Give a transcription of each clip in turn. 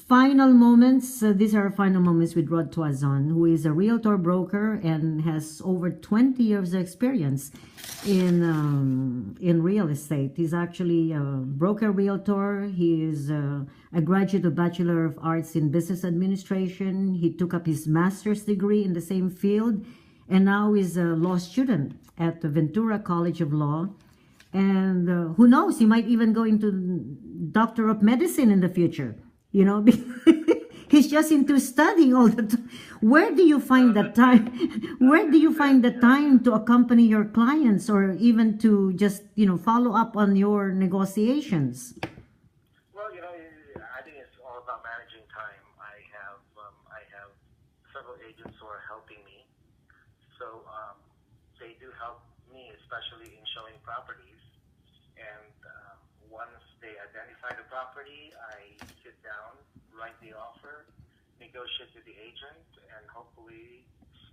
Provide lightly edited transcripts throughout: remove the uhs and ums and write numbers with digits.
final moments. These are our final moments with Rod TUAZON, who is a realtor broker and has over 20 years of experience in real estate. He's actually a broker realtor. He is a graduate of Bachelor of Arts in Business Administration. He took up his master's degree in the same field and now is a law student at the Ventura College of Law. And who knows, he might even go into Doctor of Medicine in the future. You know, he's just into studying all the time. Where do you find the time? Where do you find the time to accompany your clients, or even to just, you know, follow up on your negotiations? Well, you know, I think it's all about managing time. I have several agents who are helping me, so they do help me, especially in showing properties. And once they identify the property, I sit down, write the offer, negotiate with the agent, and hopefully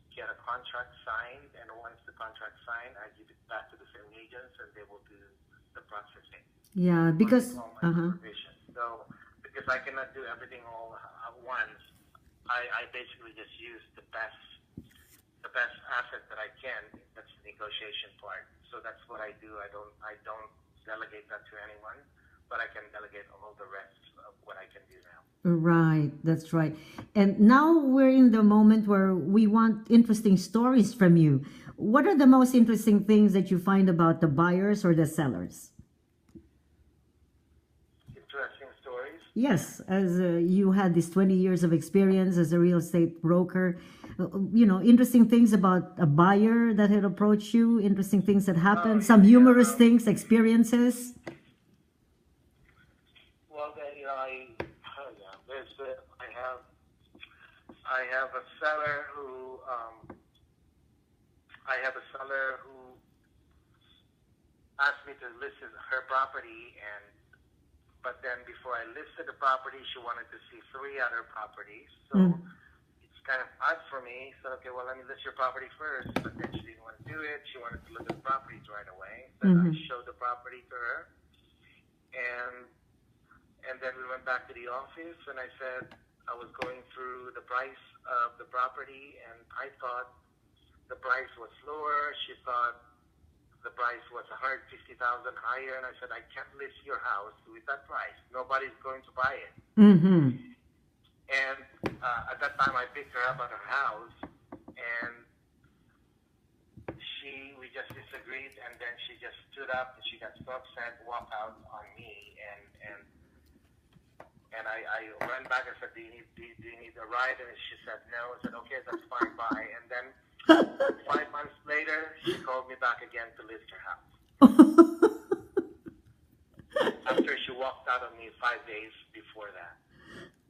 get a contract signed. And once the contract signed, I give it back to the same agents, and they will do the processing. Yeah, because So because I cannot do everything all at once, I basically just use the best asset that I can. That's the negotiation part. So that's what I do. I don't delegate that to anyone, but I can delegate all the rest of what I can do now. Right, that's right. And now we're in the moment where we want interesting stories from you. What are the most interesting things that you find about the buyers or the sellers? Interesting stories? Yes, as you had this 20 years of experience as a real estate broker, you know, interesting things about a buyer that had approached you, interesting things that happened, some humorous things, experiences. Well, then, you know, I have a seller who asked me to list her property, but then before I listed the property, she wanted to see 3 other properties. So it's kind of odd for me. So, okay, well, let me list your property first. But then she didn't want to do it. She wanted to look at the properties right away. So I showed the property to her. And then we went back to the office, and I said I was going through the price of the property, and I thought the price was lower. She thought the price was $150,000 higher, and I said, I can't list your house with that price. Nobody's going to buy it. And at that time, I picked her up at her house, and we just disagreed, and then she just stood up, and she got so upset, walked out on me, and I ran back and said, do you need a ride? And she said, no. I said, okay, that's fine, bye. And then 5 months later, she called me back again to list her house. After she walked out on me 5 days before that.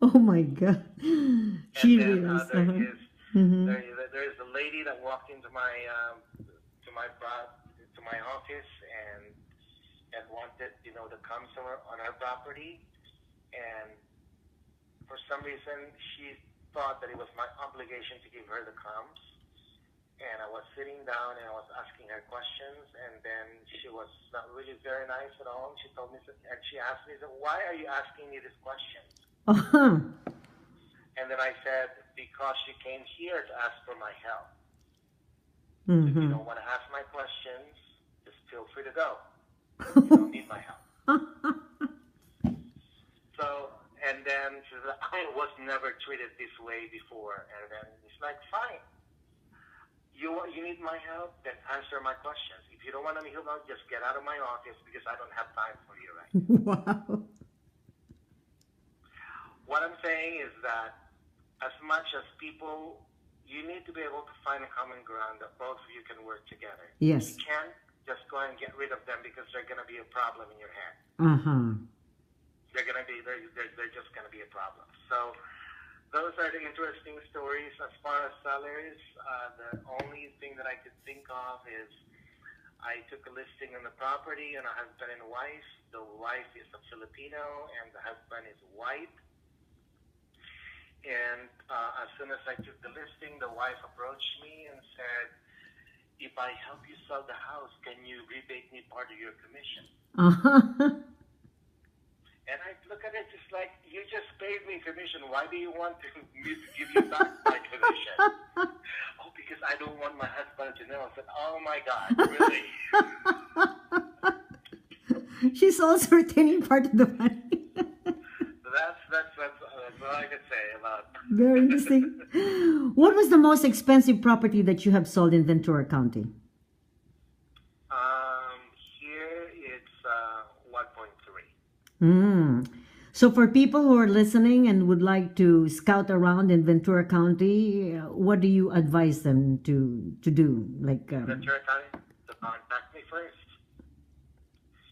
Oh my God. She realized. There is a lady that walked into my office and wanted, you know, to come somewhere on her property. And for some reason, she thought that it was my obligation to give her the comps. And I was sitting down and I was asking her questions, and then she was not really very nice at all. She told me, and she asked me, why are you asking me this question? And then I said, because she came here to ask for my help. If you don't want to ask my questions, just feel free to go. You don't need my help. So, and then she said, I was never treated this way before. And then it's like, fine. You need my help? Then answer my questions. If you don't want any help, just get out of my office because I don't have time for you right now. Wow. What I'm saying is that as much as people, you need to be able to find a common ground that both of you can work together. Yes. You can't just go and get rid of them because they're going to be a problem in your head. They're just going to be a problem. So those are the interesting stories. As far as sellers, the only thing that I could think of is I took a listing on the property and a husband and wife. The wife is a Filipino and the husband is white. And as soon as I took the listing, the wife approached me and said, if I help you sell the house, can you rebate me part of your commission? And I look at it just like, you just paid me commission. Why do you want me to give you back my commission? Oh, because I don't want my husband to know. I said, oh my God, really? She's also retaining part of the money. That's all I can say about. Very interesting. What was the most expensive property that you have sold in Ventura County? Here it's 1.3. So for people who are listening and would like to scout around in Ventura County, what do you advise them to do? Ventura County, to contact me first.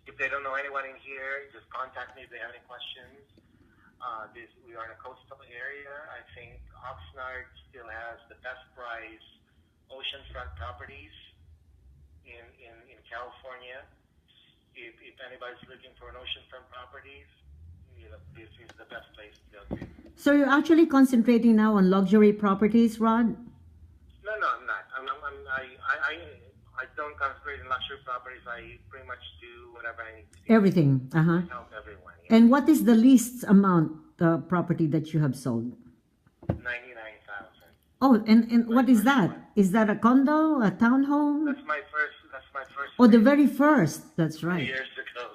If they don't know anyone in here, just contact me if they have any questions. We are in a coastal area. I think Oxnard still has the best price oceanfront properties in California. If anybody's looking for an oceanfront properties, this is the best place to go to. So you're actually concentrating now on luxury properties, Rod? No, I'm not. I don't concentrate in luxury properties. I pretty much do whatever I need to do. Everything. Help everyone. Yeah. And what is the least amount property that you have sold? 99,000. Oh, and what is that? Is that a condo, a townhome? That's my first. Oh, the very first. That's right. Years ago.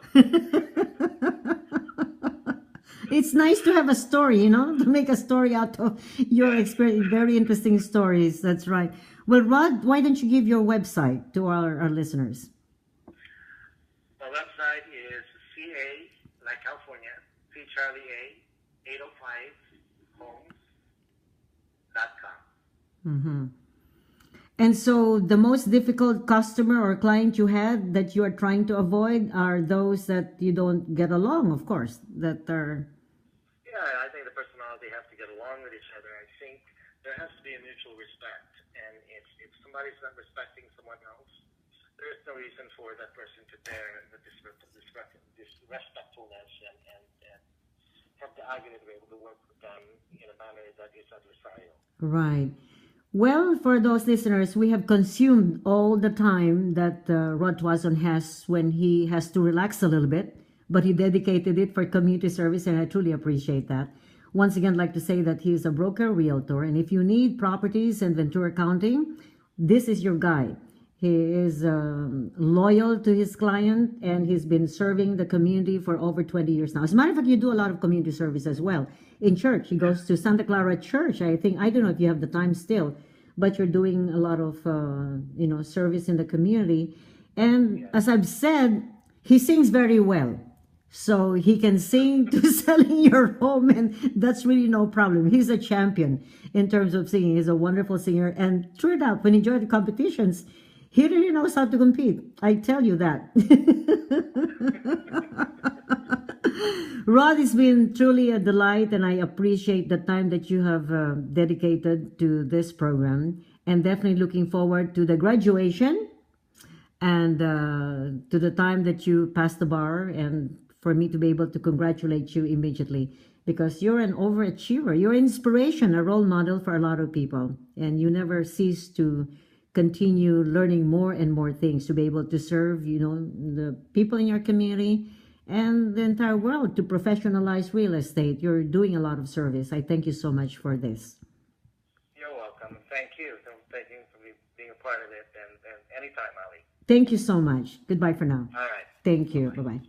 It's nice to have a story, to make a story out of your experience. Very interesting stories. That's right. Well, Rod, why don't you give your website to our listeners? My website is CA, like California, C Charlie A, 805 homes.com. And so the most difficult customer or client you had that you are trying to avoid are those that you don't get along, of course, that are... Yeah, I think the personality have to get along with each other. I think there has to be a mutual respect. And if somebody's not respecting someone else, there's no reason for that person to bear the disrespectfulness and have the argument to be able to work with them in a manner that is adversarial. Right. Well, for those listeners, we have consumed all the time that Rod TUAZON has when he has to relax a little bit, but he dedicated it for community service, and I truly appreciate that. Once again, I'd like to say that he is a broker realtor, and if you need properties in Ventura County, this is your guy. He is loyal to his client, and he's been serving the community for over 20 years now. As a matter of fact, you do a lot of community service as well. In church, he goes to Santa Clara Church. I don't know if you have the time still, but you're doing a lot of, service in the community. And as I've said, he sings very well. So he can sing to selling your home, and that's really no problem. He's a champion in terms of singing. He's a wonderful singer. And true enough, when he joined the competitions, he really knows how to compete. I tell you that. Rod, it's been truly a delight, and I appreciate the time that you have dedicated to this program, and definitely looking forward to the graduation and to the time that you pass the bar, and for me to be able to congratulate you immediately, because you're an overachiever. You're inspiration, a role model for a lot of people, and you never cease to continue learning more and more things to be able to serve, the people in your community and the entire world, to professionalize real estate. You're doing a lot of service. I thank you so much for this. You're welcome. Thank you. Thank you for being a part of it. And anytime, Ali. Thank you so much. Goodbye for now. All right. Thank you. Bye-bye.